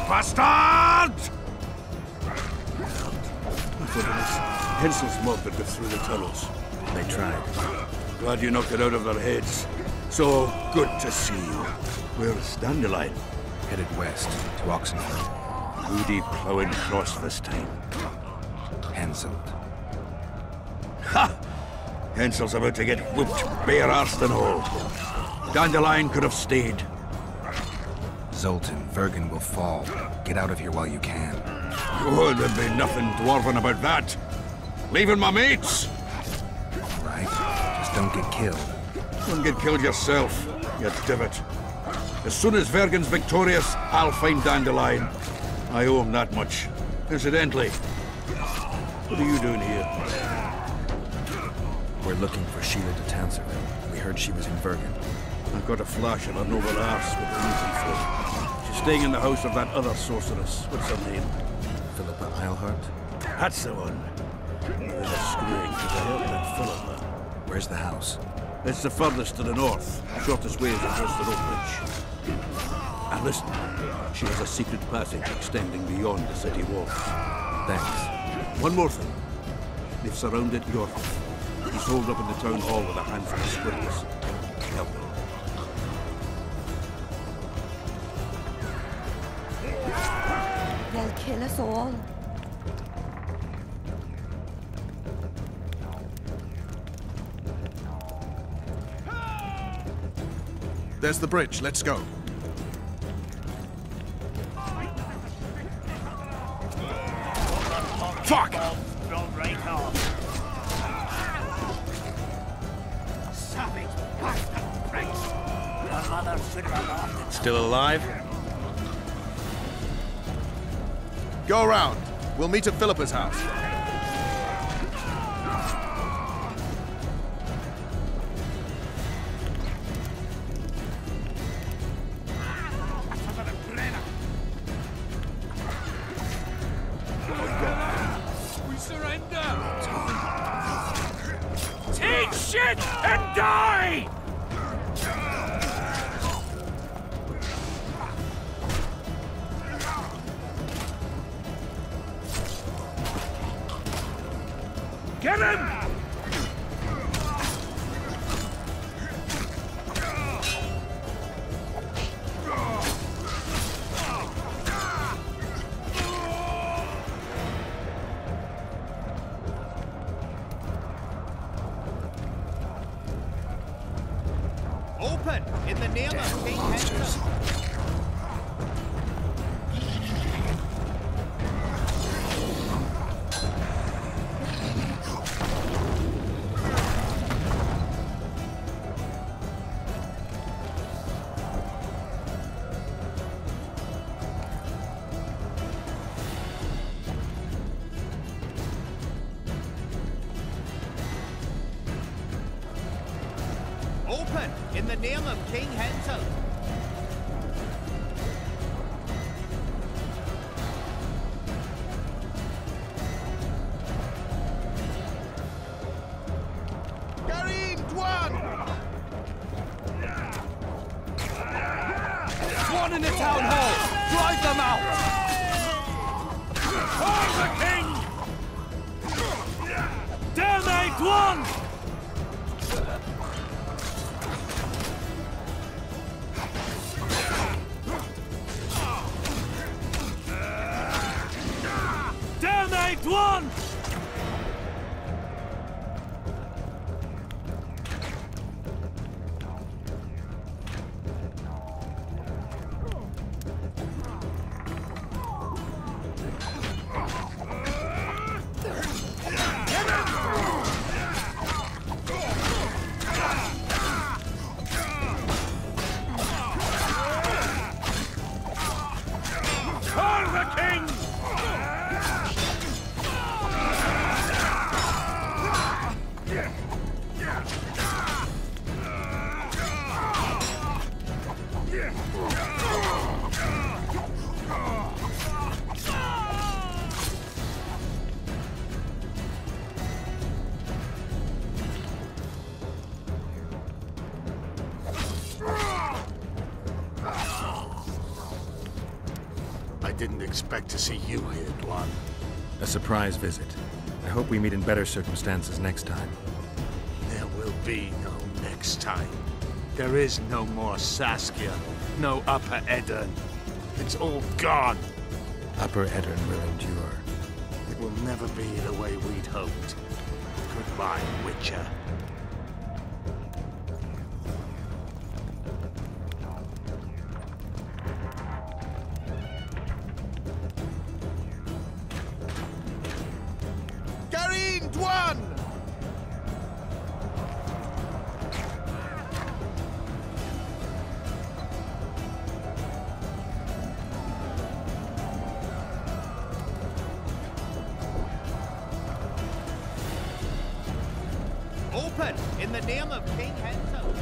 Bastard! Hensel's mob that got through the tunnels. They tried. Glad you knocked it out of their heads. So good to see you. Where's Dandelion? Headed west, to Oxenford. Moody plowing across this time. Henselt. Ha! Hensel's about to get whooped, bare-arsed and all. Dandelion could have stayed. Zoltan, Vergen will fall. Get out of here while you can. Oh, there'd be nothing dwarven about that. Leaving my mates! Right? Just don't get killed. Don't get killed yourself, you divot. As soon as Vergen's victorious, I'll find Dandelion. I owe him that much. Incidentally, what are you doing here? We're looking for Sheila de Tanserville. We heard she was in Vergen. I've got a flash of her noble arse with the easy foot. She's staying in the house of that other sorceress. What's her name? Philippa Eilhart? That's the one. There's a screwing, because I heard that Philippa. Where's the house? It's the furthest to the north. Shortest way is across the rope bridge. And listen, she has a secret passage extending beyond the city walls. Thanks. One more thing. They've surrounded Yorkov. He's holed up in the town hall with a handful of squirrels. Help him. They'll kill us all. There's the bridge. Let's go. Fuck! Still alive? Go around. We'll meet at Philippa's house. We surrender! Take shit and die! Get him! Open! In the name of King Henselt! Open! In the name of King Henselt! Garin, Dwan! One in the town hall! Drive them out! For the king! Damn one! One! For the king! I didn't expect to see you here, Dwan. A surprise visit. I hope we meet in better circumstances next time. There will be no next time. There is no more Saskia, no Upper Edirn. It's all gone. Upper Edirn will endure. It will never be the way we'd hoped. Goodbye, Witcher. Garin, Dwan! Open in the name of King Henselt.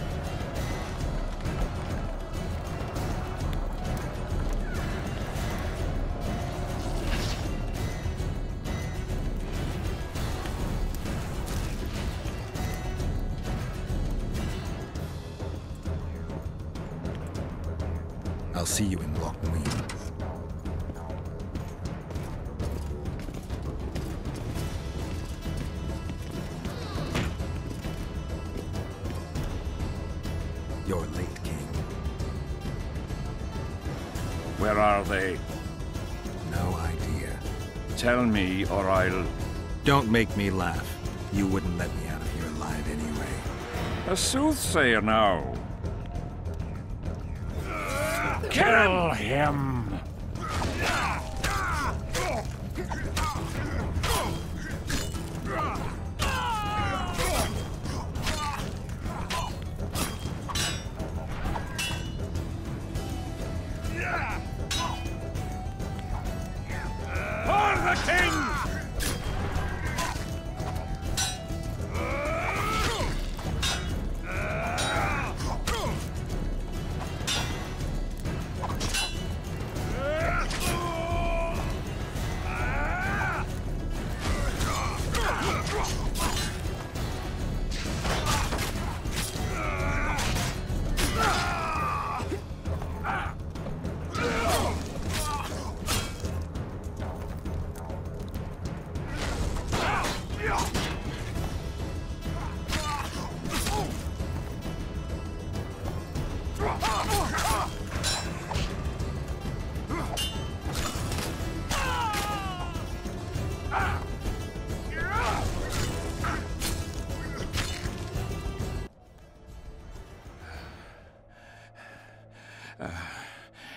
I'll see you in Loch Muin. You're late, King. Where are they? No idea. Tell me, or I'll... Don't make me laugh. You wouldn't let me out of here alive anyway. A soothsayer now. Kill him! For the king!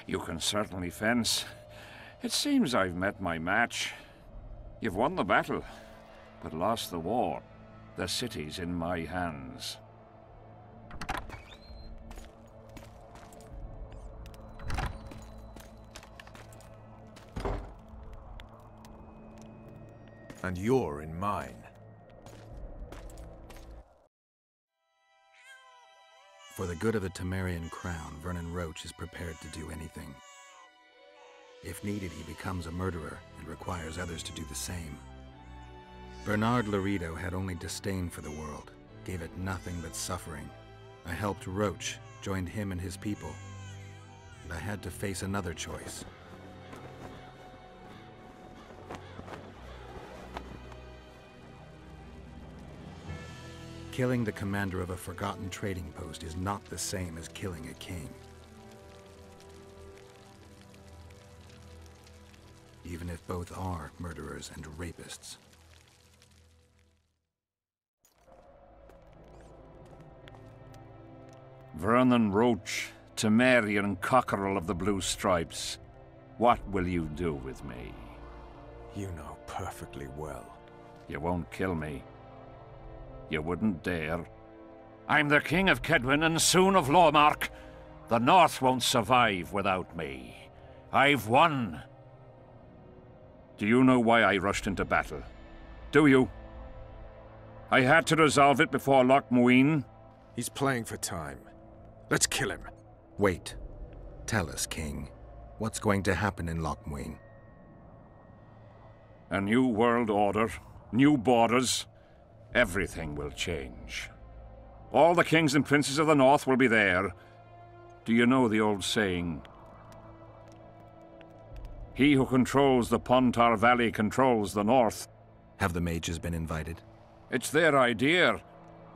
You can certainly fence. It seems I've met my match. You've won the battle, but lost the war. The city's in my hands. And you're in mine. For the good of the Temerian crown, Vernon Roche is prepared to do anything. If needed, he becomes a murderer and requires others to do the same. Bernard Laredo had only disdain for the world, gave it nothing but suffering. I helped Roche, joined him and his people, and I had to face another choice. Killing the commander of a forgotten trading post is not the same as killing a king. Even if both are murderers and rapists. Vernon Roche, Temerian cockerel of the Blue Stripes. What will you do with me? You know perfectly well. You won't kill me. You wouldn't dare. I'm the King of Kaedwen and soon of Lormark. The North won't survive without me. I've won. Do you know why I rushed into battle? Do you? I had to resolve it before Loch Muin. He's playing for time. Let's kill him. Wait. Tell us, King. What's going to happen in Loch Muin? A new world order, new borders. Everything will change. All the kings and princes of the North will be there. Do you know the old saying? He who controls the Pontar Valley controls the north. Have the mages been invited? It's their idea.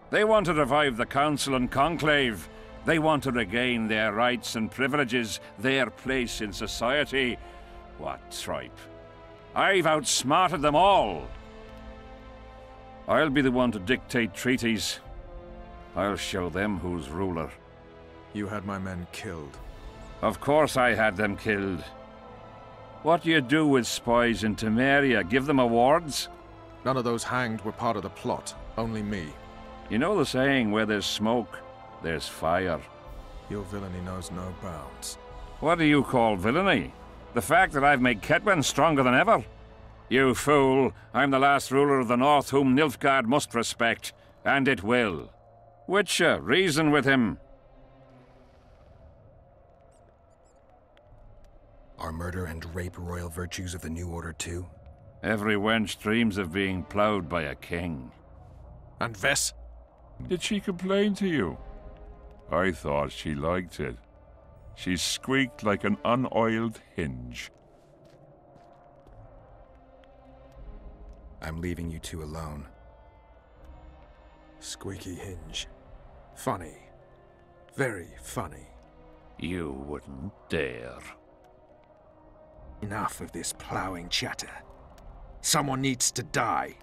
They want to revive the Council and Conclave. They want to regain their rights and privileges, their place in society. What tripe? I've outsmarted them all. I'll be the one to dictate treaties. I'll show them who's ruler. You had my men killed. Of course I had them killed. What do you do with spies in Temeria? Give them awards? None of those hanged were part of the plot. Only me. You know the saying, where there's smoke, there's fire. Your villainy knows no bounds. What do you call villainy? The fact that I've made Kedwen stronger than ever? You fool! I'm the last ruler of the North whom Nilfgaard must respect, and it will. Witcher, reason with him. Are murder and rape royal virtues of the New Order too? Every wench dreams of being ploughed by a king. And Vess? Did she complain to you? I thought she liked it. She squeaked like an unoiled hinge. I'm leaving you two alone. Squeaky hinge. Funny. Very funny. You wouldn't dare. Enough of this plowing chatter. Someone needs to die,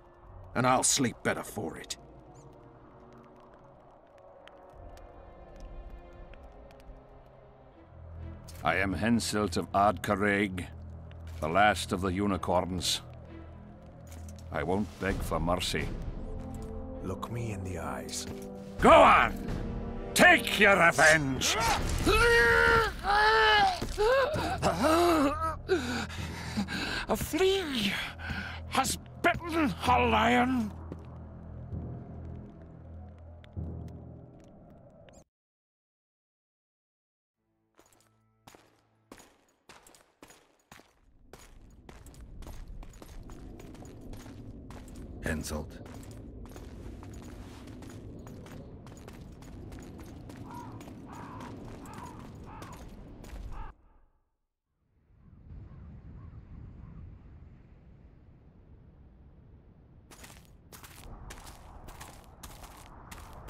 and I'll sleep better for it. I am Henselt of Ardcarreg, the last of the unicorns. I won't beg for mercy. Look me in the eyes. Go on! Take your revenge! A flea has bitten a lion. Henselt.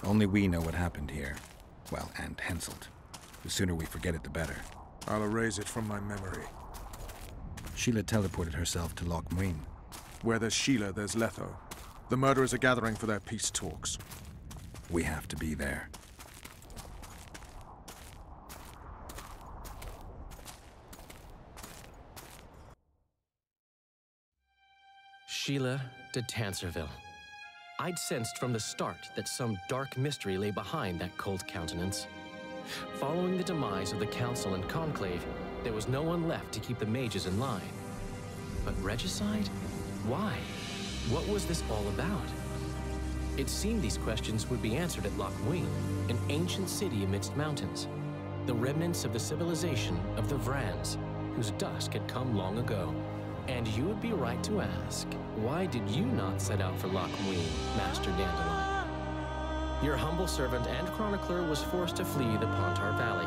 Only we know what happened here. Well, and Henselt. The sooner we forget it, the better. I'll erase it from my memory. Sheila teleported herself to Loch Muin. Where there's Sheila, there's Letho. The murderers are gathering for their peace talks. We have to be there. Sheila de Tanserville. I'd sensed from the start that some dark mystery lay behind that cold countenance. Following the demise of the Council and Conclave, there was no one left to keep the mages in line. But regicide? Why? What was this all about? It seemed these questions would be answered at Loch Muin, an ancient city amidst mountains, the remnants of the civilization of the Vrans, whose dusk had come long ago. And you would be right to ask, why did you not set out for Loch Muin, Master Dandelion? Your humble servant and chronicler was forced to flee the Pontar Valley,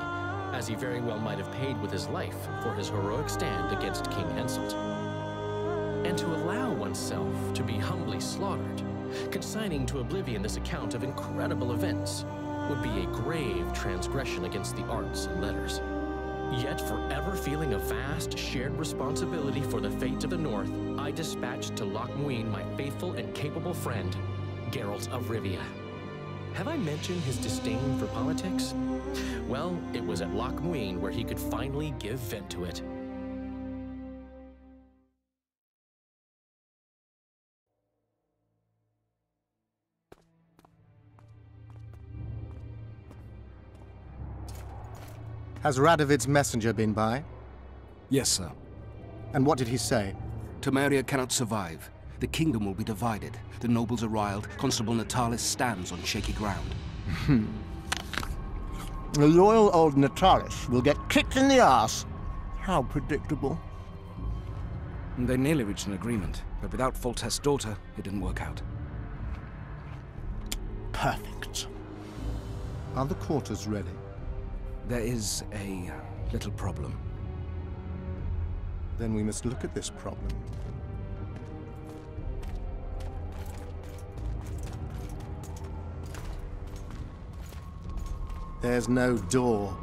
as he very well might have paid with his life for his heroic stand against King Henselt. And to allow oneself to be humbly slaughtered, consigning to oblivion this account of incredible events, would be a grave transgression against the arts and letters. Yet, forever feeling a vast, shared responsibility for the fate of the North, I dispatched to Loch Muin my faithful and capable friend, Geralt of Rivia. Have I mentioned his disdain for politics? Well, it was at Loch Muin where he could finally give vent to it. Has Radovid's messenger been by? Yes, sir. And what did he say? Temeria cannot survive. The kingdom will be divided. The nobles are riled. Constable Natalis stands on shaky ground. The loyal old Natalis will get kicked in the ass. How predictable. They nearly reached an agreement, but without Foltest's daughter, it didn't work out. Perfect. Are the quarters ready? There is a little problem. Then we must look at this problem. There's no door.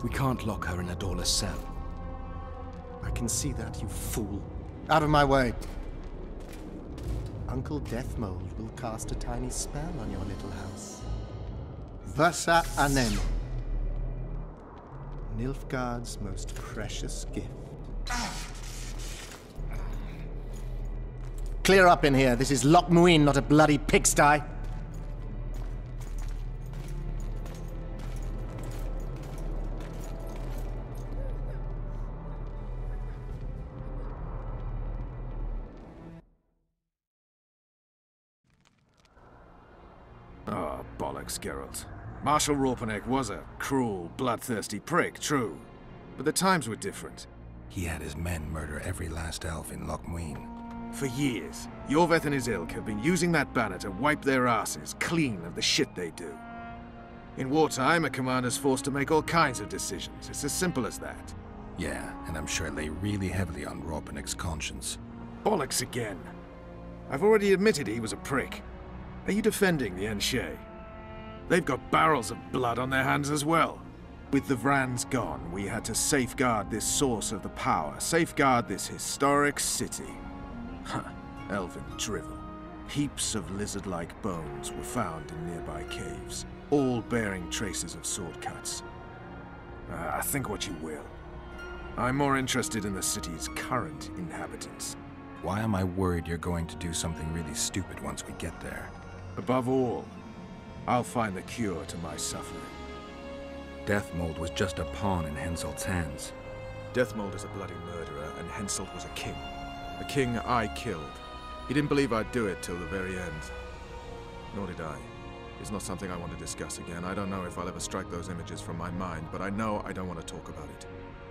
We can't lock her in a doorless cell. I can see that, you fool. Out of my way. Uncle Deathmold will cast a tiny spell on your little house. Versa Anemo. Nilfgaard's most precious gift. Clear up in here. This is Loch Muin, not a bloody pigsty. Oh, bollocks, Geralt. Marshal Ropeneck was a cruel, bloodthirsty prick, true. But the times were different. He had his men murder every last elf in Loch Muin. For years, Yorveth and his ilk have been using that banner to wipe their asses clean of the shit they do. In wartime, a commander's forced to make all kinds of decisions. It's as simple as that. Yeah, and I'm sure it lay really heavily on Ropeneck's conscience. Bollocks again. I've already admitted he was a prick. Are you defending the Enshe? They've got barrels of blood on their hands as well. With the Vrans gone, we had to safeguard this source of the power, safeguard this historic city. Huh, elven drivel. Heaps of lizard-like bones were found in nearby caves, all bearing traces of sword cuts. Think what you will. I'm more interested in the city's current inhabitants. Why am I worried you're going to do something really stupid once we get there? Above all, I'll find the cure to my suffering. Deathmold was just a pawn in Henselt's hands. Deathmold is a bloody murderer, and Henselt was a king. A king I killed. He didn't believe I'd do it till the very end. Nor did I. It's not something I want to discuss again. I don't know if I'll ever strike those images from my mind, but I know I don't want to talk about it.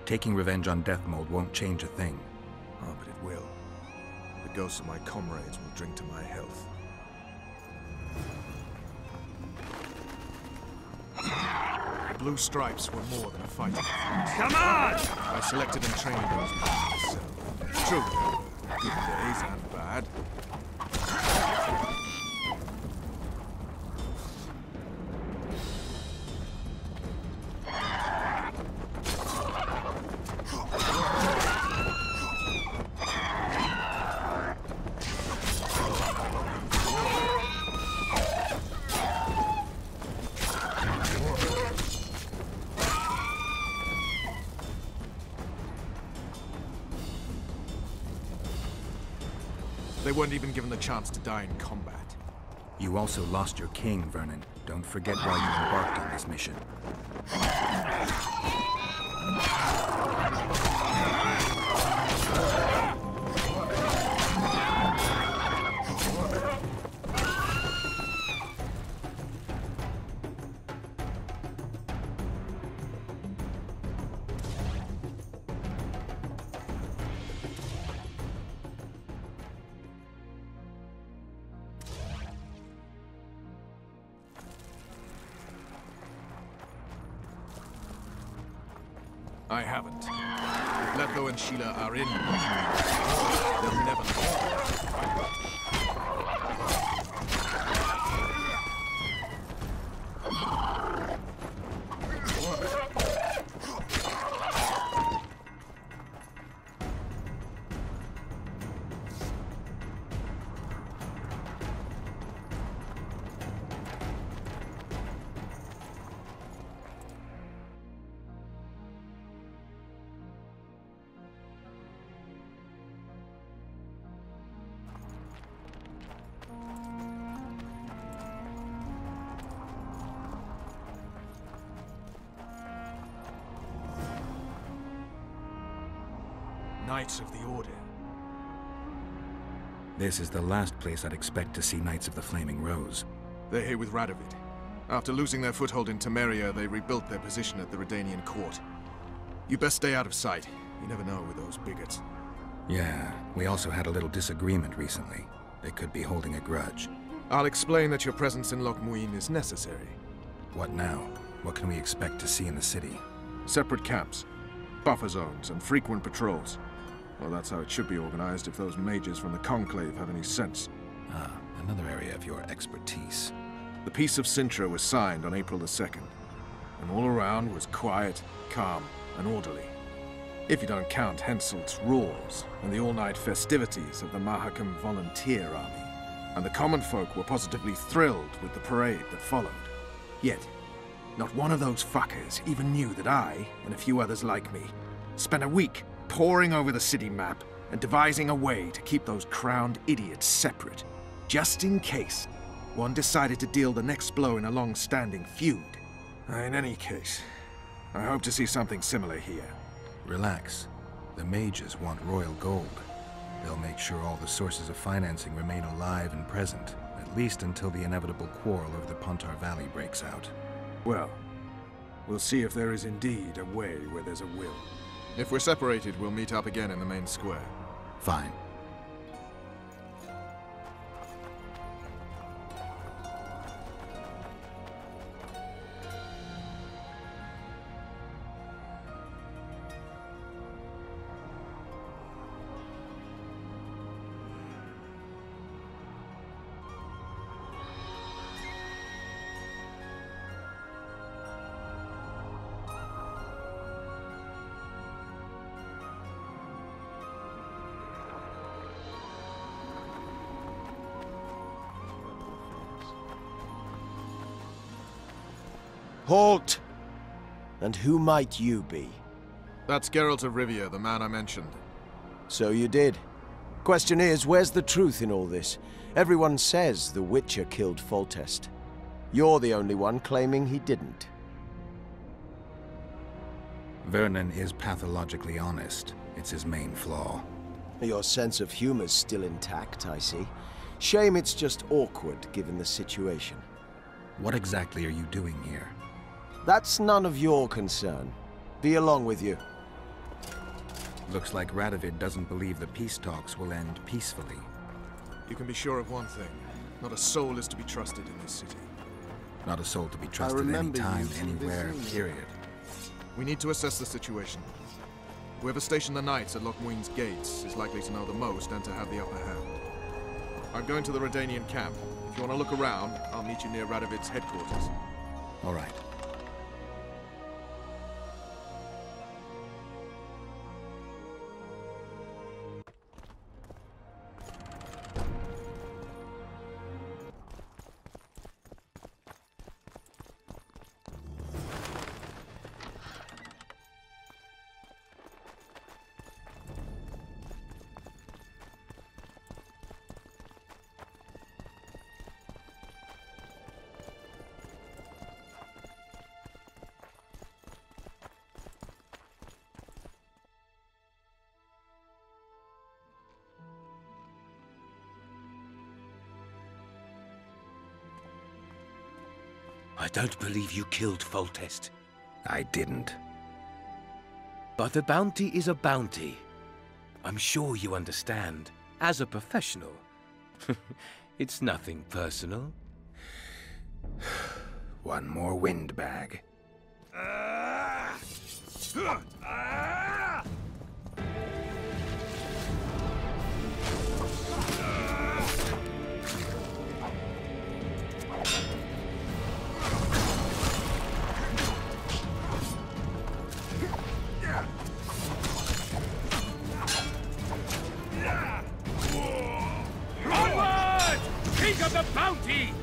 Taking revenge on Deathmold won't change a thing. Oh, but it will. The ghosts of my comrades will drink to my health. The Blue Stripes were more than a fighting force. Come on! I selected and trained those men myself. True, there were good days and bad. They weren't even given the chance to die in combat. You also lost your king, Vernon. Don't forget why you embarked on this mission. I haven't. If Letho and Sheila are in, they'll never leave. Knights of the Order. This is the last place I'd expect to see Knights of the Flaming Rose. They're here with Radovid. After losing their foothold in Temeria, they rebuilt their position at the Redanian court. You best stay out of sight. You never know with those bigots. Yeah, we also had a little disagreement recently. They could be holding a grudge. I'll explain that your presence in Loch Muin is necessary. What now? What can we expect to see in the city? Separate camps. buffer zones, and frequent patrols. Well, that's how it should be organized if those mages from the Conclave have any sense. Ah, another area of your expertise. The Peace of Cintra was signed on April the 2nd, and all around was quiet, calm, and orderly. If you don't count Henselt's roars and the all-night festivities of the Mahakam Volunteer Army. And the common folk were positively thrilled with the parade that followed. Yet, not one of those fuckers even knew that I, and a few others like me, spent a week poring over the city map and devising a way to keep those crowned idiots separate, just in case one decided to deal the next blow in a long-standing feud. In any case, I hope to see something similar here. Relax. The mages want royal gold. They'll make sure all the sources of financing remain alive and present, at least until the inevitable quarrel over the Pontar Valley breaks out. Well, we'll see if there is indeed a way where there's a will. If we're separated, we'll meet up again in the main square. Fine. Halt! And who might you be? That's Geralt of Rivia, the man I mentioned. So you did. Question is, where's the truth in all this? Everyone says the Witcher killed Foltest. You're the only one claiming he didn't. Vernon is pathologically honest. It's his main flaw. Your sense of humor's still intact, I see. Shame it's just awkward, given the situation. What exactly are you doing here? That's none of your concern. Be along with you. Looks like Radovid doesn't believe the peace talks will end peacefully. You can be sure of one thing. Not a soul is to be trusted in this city. Not a soul to be trusted any time, anywhere, period. We need to assess the situation. Whoever stationed the knights at Lochmuin's gates is likely to know the most and to have the upper hand. I'm going to the Redanian camp. If you want to look around, I'll meet you near Radovid's headquarters. All right. I don't believe you killed Foltest. I didn't. But a bounty is a bounty. I'm sure you understand. As a professional. It's nothing personal. One more windbag. Onward! King of the bounty!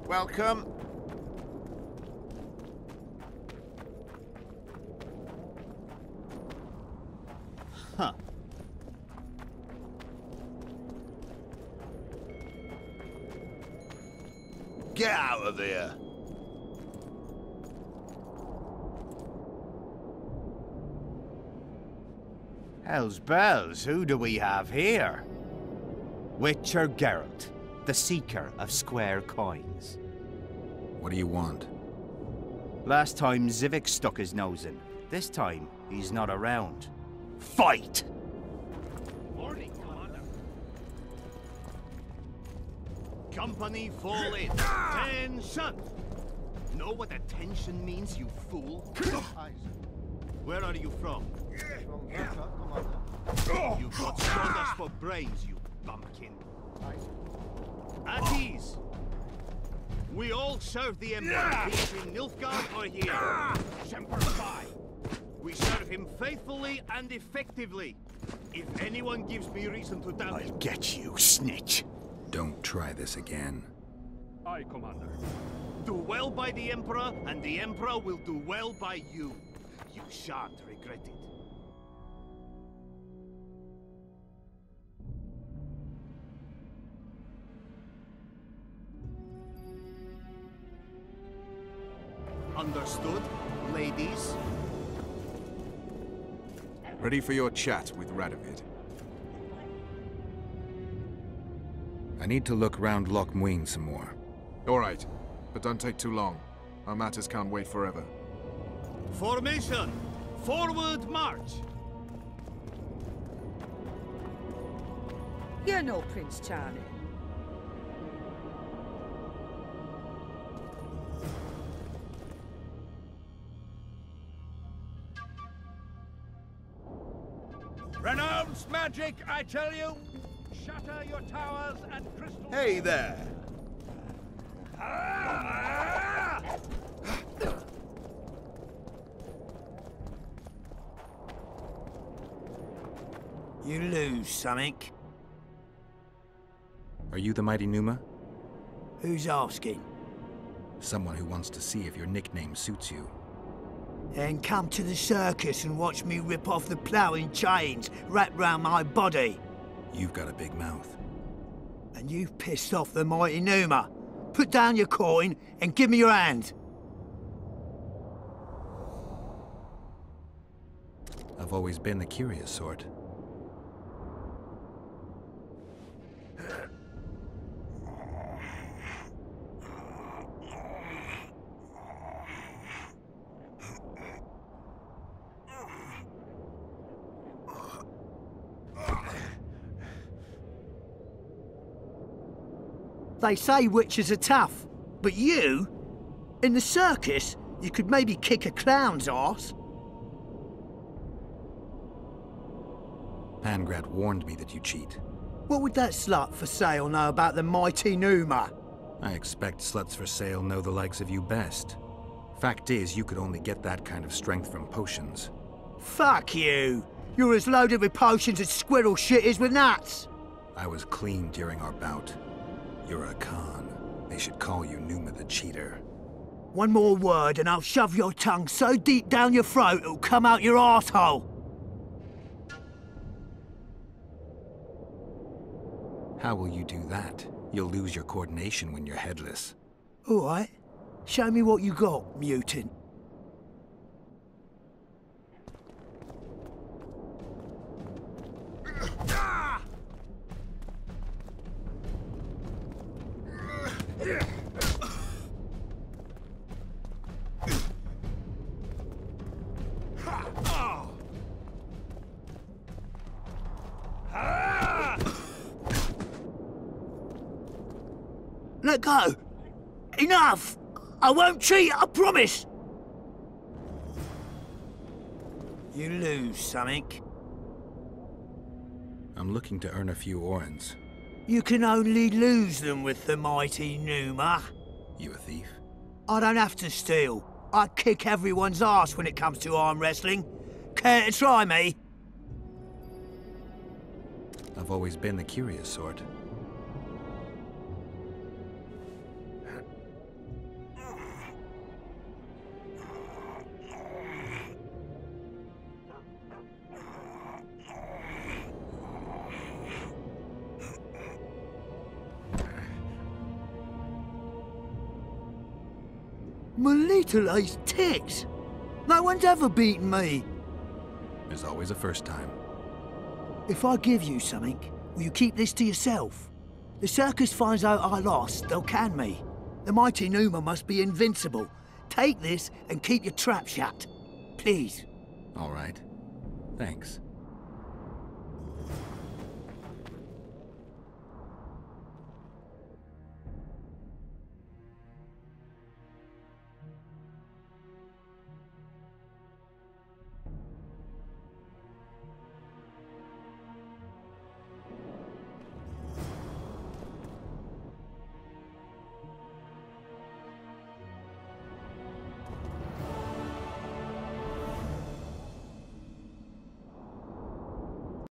Welcome. Huh. Get out of here! Hell's bells, who do we have here? Witcher Geralt, the seeker of square coins. What do you want? Last time Zivik stuck his nose in. This time, he's not around. Fight! Morning, Commander. Company fall in. Tension! Know what attention means, you fool? Where are you from? You've got sawdust for brains, you bumpkin. At ease. We all serve the Emperor, be it in Nilfgaard or here. Semper Fi. We serve him faithfully and effectively. If anyone gives me reason to doubt I'll get you, snitch. Don't try this again. Aye, Commander. Do well by the Emperor, and the Emperor will do well by you. You shan't regret it. Understood, ladies? Ready for your chat with Radovid. I need to look round Loch Muin some more. All right, but don't take too long. Our matters can't wait forever. Formation! Forward march! You know Prince Charming. Renounce magic, I tell you! Shatter your towers and crystal... Hey there! You lose something. Are you the mighty Numa? Who's asking? Someone who wants to see if your nickname suits you. Then come to the circus and watch me rip off the ploughing chains wrapped round my body. You've got a big mouth. And you've pissed off the mighty Numa. Put down your coin and give me your hand. I've always been the curious sort. They say witches are tough, but you? In the circus, you could maybe kick a clown's arse. Pangrat warned me that you cheat. What would that slut for sale know about the mighty Numa? I expect sluts for sale know the likes of you best. Fact is, you could only get that kind of strength from potions. Fuck you! You're as loaded with potions as squirrel shit is with nuts! I was clean during our bout. You're a con. They should call you Numa the Cheater. One more word and I'll shove your tongue so deep down your throat it'll come out your arsehole. How will you do that? You'll lose your coordination when you're headless. All right. Show me what you got, mutant. Let go! Enough! I won't cheat, I promise! You lose something. I'm looking to earn a few orens. You can only lose them with the mighty Numa. You a thief? I don't have to steal. I kick everyone's ass when it comes to arm wrestling. Care to try me? I've always been the curious sort. My little ace ticks! No one's ever beaten me! There's always a first time. If I give you something, will you keep this to yourself? The circus finds out I lost, they'll can me. The mighty Numa must be invincible. Take this and keep your trap shut. Please. All right. Thanks.